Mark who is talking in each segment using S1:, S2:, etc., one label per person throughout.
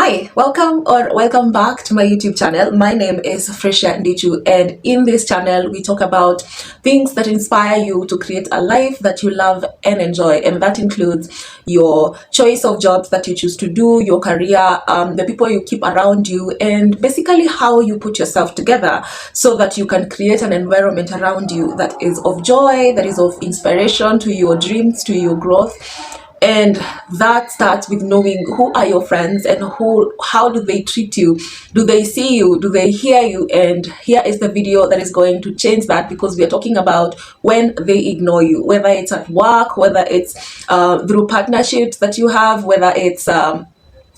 S1: Hi, welcome back to my YouTube channel. My name is Frecia Ndichu, and in this channel we talk about things that inspire you to create a life that you love and enjoy, and that includes your choice of jobs that you choose to do, your career, the people you keep around you, and basically how you put yourself together so that you can create an environment around you that is of joy, that is of inspiration to your dreams, to your growth. And that starts with knowing who are your friends and how do they treat you. Do they see you? Do they hear you? And here is the video that is going to change that, because we are talking about when they ignore you, whether it's at work, whether it's through partnerships that you have, whether it's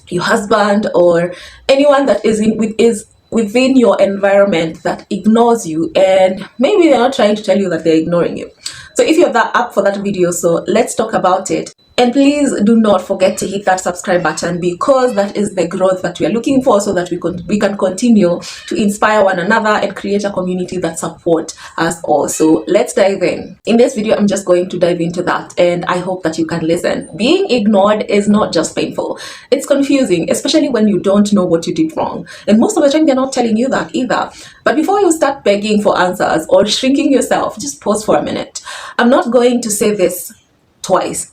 S1: your husband or anyone that is within your environment that ignores you, and maybe they're not trying to tell you that they're ignoring you. So if you're up for that video, so let's talk about it. And please do not forget to hit that subscribe button, because that is the growth that we are looking for, so that we can continue to inspire one another and create a community that support us all. So let's dive in. In this video, I'm just going to dive into that, and I hope that you can listen. Being ignored is not just painful. It's confusing, especially when you don't know what you did wrong. And most of the time, they're not telling you that either. But before you start begging for answers or shrinking yourself, just pause for a minute. I'm not going to say this twice.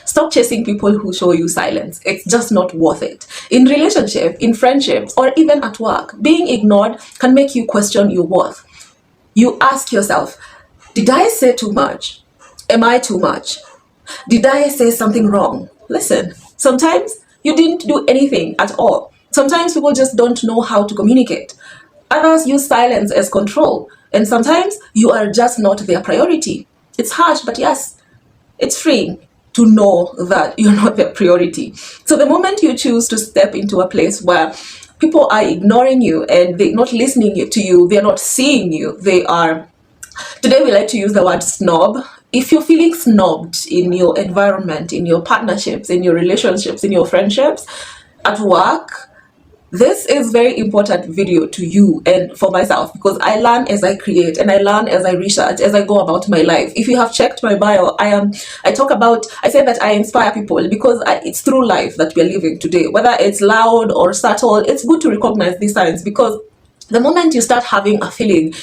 S1: Stop chasing people who show you silence. It's just not worth it. In relationship, in friendships, or even at work, being ignored can make you question your worth. You ask yourself, did I say too much? Am I too much? Did I say something wrong? Listen, sometimes you didn't do anything at all. Sometimes people just don't know how to communicate. Others use silence as control. And sometimes you are just not their priority. It's harsh, but yes, it's freeing to know that you're not their priority. So the moment you choose to step into a place where people are ignoring you and they're not listening to you, they're not seeing you, today we like to use the word snob. If you're feeling snobbed in your environment, in your partnerships, in your relationships, in your friendships, at work, this is very important video to you and for myself, because I learn as I create, and I learn as I research, as I go about my life. If you have checked my bio, I say that I inspire people because it's through life that we're living today. Whether it's loud or subtle, it's good to recognize these signs, because the moment you start having a feeling,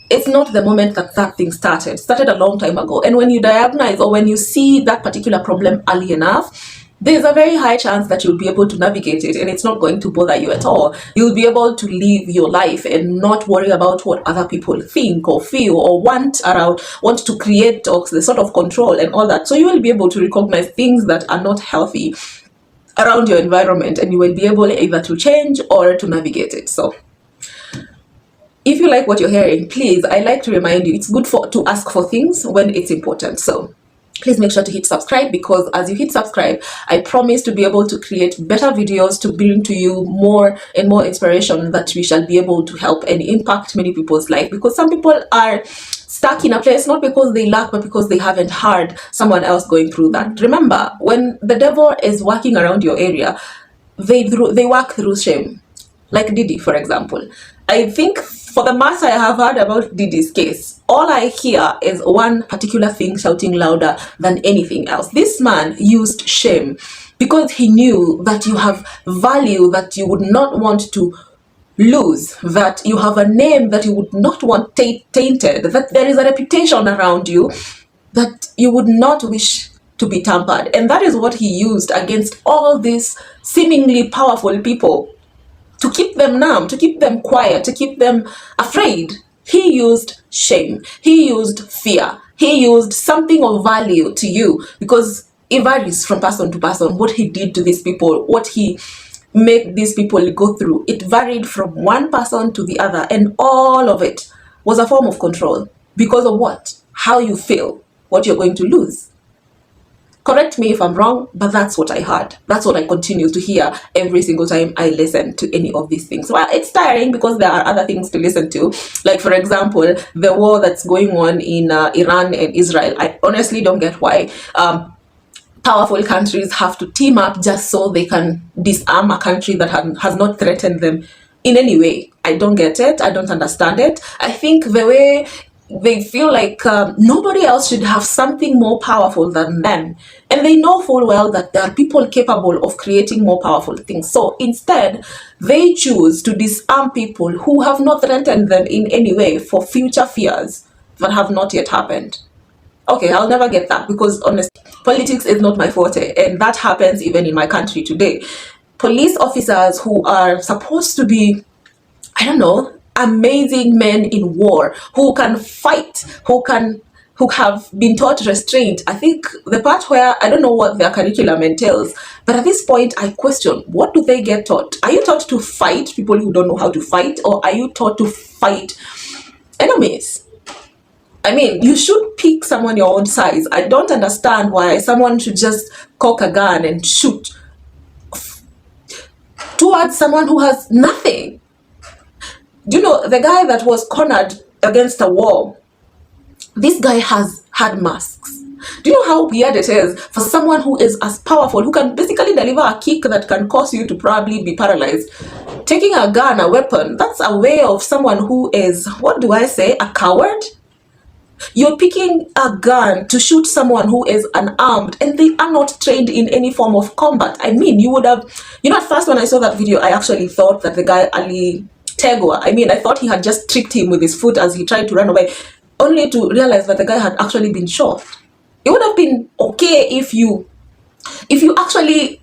S1: it's not the moment that thing started. It started a long time ago. And when you diagnose or when you see that particular problem early enough, there's a very high chance that you'll be able to navigate it, and it's not going to bother you at all. You'll be able to live your life and not worry about what other people think or feel or want to create, or the sort of control and all that. So you will be able to recognize things that are not healthy around your environment, and you will be able either to change or to navigate it. So if you like what you're hearing, please, I like to remind you, it's good to ask for things when it's important. So please make sure to hit subscribe, because as you hit subscribe, I promise to be able to create better videos to bring to you more and more inspiration that we shall be able to help and impact many people's life. Because some people are stuck in a place not because they lack, but because they haven't heard someone else going through that. Remember, when the devil is working around your area, they work through shame. Like Diddy, for example. I think for the mass I have heard about Diddy's case, all I hear is one particular thing shouting louder than anything else. This man used shame because he knew that you have value that you would not want to lose, that you have a name that you would not want tainted, that there is a reputation around you that you would not wish to be tampered. And that is what he used against all these seemingly powerful people. To keep them numb, to keep them quiet, to keep them afraid. He used shame. He used fear. He used something of value to you, because it varies from person to person. What he did to these people, what he made these people go through, it varied from one person to the other, and all of it was a form of control. Because of what? How you feel, what you're going to lose. Correct me if I'm wrong, but that's what I heard. That's what I continue to hear every single time I listen to any of these things. Well, it's tiring because there are other things to listen to. Like, for example, the war that's going on in Iran and Israel. I honestly don't get why powerful countries have to team up just so they can disarm a country that has not threatened them in any way. I don't get it. I don't understand it. I think the way they feel like nobody else should have something more powerful than them. And they know full well that there are people capable of creating more powerful things. So instead, they choose to disarm people who have not threatened them in any way for future fears that have not yet happened. Okay, I'll never get that, because honestly, politics is not my forte, and that happens even in my country today. Police officers who are supposed to be, I don't know, amazing men in war, who can fight, who have been taught restraint. I think the part where I don't know what their curriculum entails, but at this point I question, what do they get taught? Are you taught to fight people who don't know how to fight, or are you taught to fight enemies? I mean, you should pick someone your own size. I don't understand why someone should just cock a gun and shoot towards someone who has nothing. Do you know the guy that was cornered against a wall? This guy has had masks. Do you know how weird it is for someone who is as powerful, who can basically deliver a kick that can cause you to probably be paralyzed, taking a gun, a weapon? That's a way of someone who is, what do I say, a coward? You're picking a gun to shoot someone who is unarmed and they are not trained in any form of combat. I mean, you would have, at first when I saw that video, I actually thought that the guy Ali Tegwa, I thought he had just tricked him with his foot as he tried to run away, only to realize that the guy had actually been shot. It would have been okay if you actually,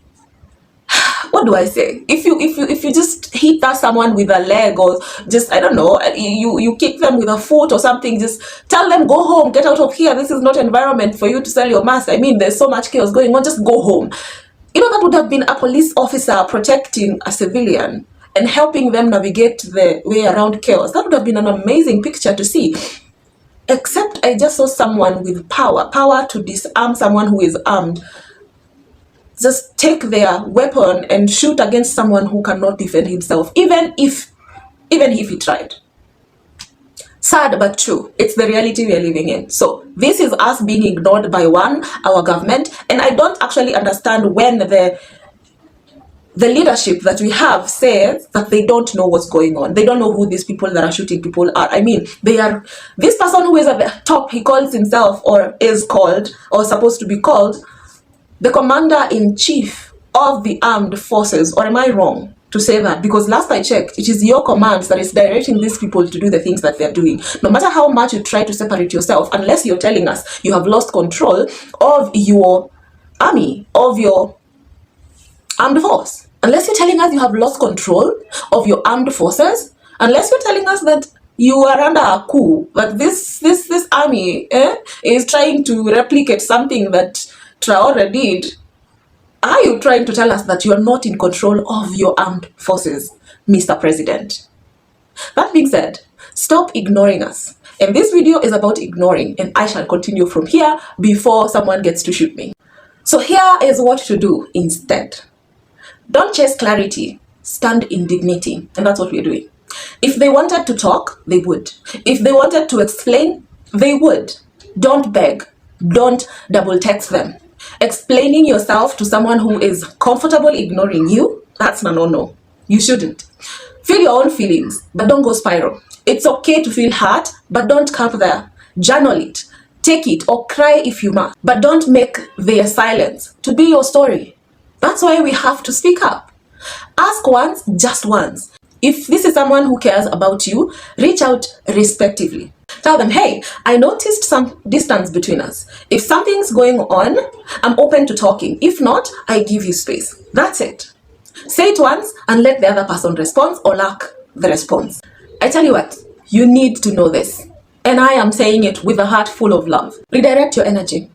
S1: what do I say? If you just hit that someone with a leg, or just, I don't know, you kick them with a foot or something, just tell them, go home, get out of here. This is not environment for you to sell your mask. I mean, there's so much chaos going on, just go home. That would have been a police officer protecting a civilian and helping them navigate the way around chaos. That would have been an amazing picture to see. Except I just saw someone with power to disarm someone who is armed. Just take their weapon and shoot against someone who cannot defend himself, even if he tried. Sad but true. It's the reality we are living in. So this is us being ignored by our government, and I don't actually understand when the leadership that we have says that they don't know what's going on. They don't know who these people that are shooting people are. I mean, this person who is at the top, he calls himself, or is called, or supposed to be called, the commander-in-chief of the armed forces. Or am I wrong to say that? Because last I checked, it is your commands that is directing these people to do the things that they're doing. No matter how much you try to separate yourself, unless you're telling us you have lost control of your army, of your armed force. Unless you're telling us you have lost control of your armed forces, unless you're telling us that you are under a coup, that this army is trying to replicate something that Traore did, are you trying to tell us that you are not in control of your armed forces, Mr. President? That being said, stop ignoring us. And this video is about ignoring, and I shall continue from here before someone gets to shoot me. So here is what to do instead. Don't chase clarity, stand in dignity. And that's what we're doing. If they wanted to talk, they would. If they wanted to explain, they would. Don't beg. Don't double text them. Explaining yourself to someone who is comfortable ignoring you, that's a no-no. You shouldn't. Feel your own feelings, but don't go spiral. It's okay to feel hurt, but don't camp there. Journal it. Take it or cry if you must. But don't make their silence to be your story. That's why we have to speak up. Ask once, just once. If this is someone who cares about you, reach out respectively. Tell them, hey, I noticed some distance between us. If something's going on, I'm open to talking. If not, I give you space. That's it. Say it once and let the other person respond or lack the response. I tell you what, you need to know this. And I am saying it with a heart full of love. Redirect your energy.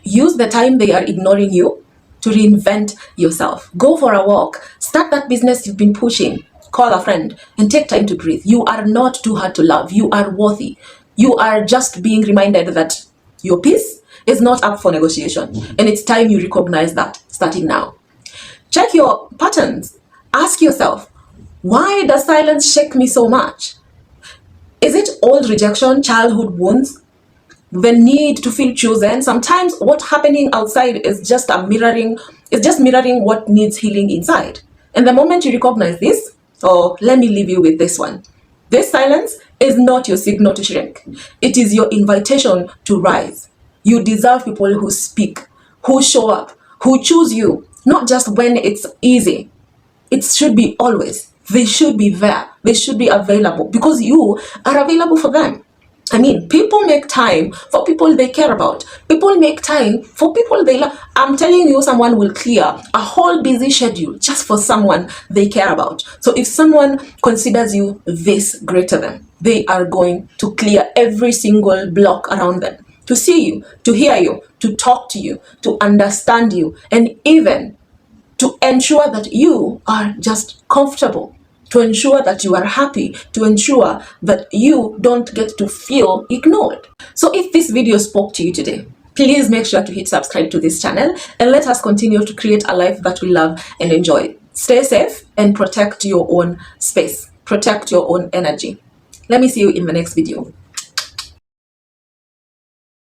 S1: Use the time they are ignoring you to reinvent yourself. Go for a walk. Start that business you've been pushing. Call a friend and take time to breathe. You are not too hard to love. You are worthy. You are just being reminded that your peace is not up for negotiation. And it's time you recognize that starting now. Check your patterns. Ask yourself, why does silence shake me so much? Is it old rejection, childhood wounds? The need to feel chosen? Sometimes what's happening outside is just mirroring what needs healing inside. And the moment you recognize this, let me leave you with this one. This silence is not your signal to shrink. It is your invitation to rise. You deserve people who speak, who show up, who choose you, not just when it's easy. It should be always. They should be there. They should be available because you are available for them. I mean, people make time for people they care about. People make time for people they love. I'm telling you, someone will clear a whole busy schedule just for someone they care about. So if someone considers you this great to them, they are going to clear every single block around them to see you, to hear you, to talk to you, to understand you, and even to ensure that you are just comfortable, to ensure that you are happy, to ensure that you don't get to feel ignored. So if this video spoke to you today, please make sure to hit subscribe to this channel and let us continue to create a life that we love and enjoy. Stay safe and protect your own space. Protect your own energy. Let me see you in the next video.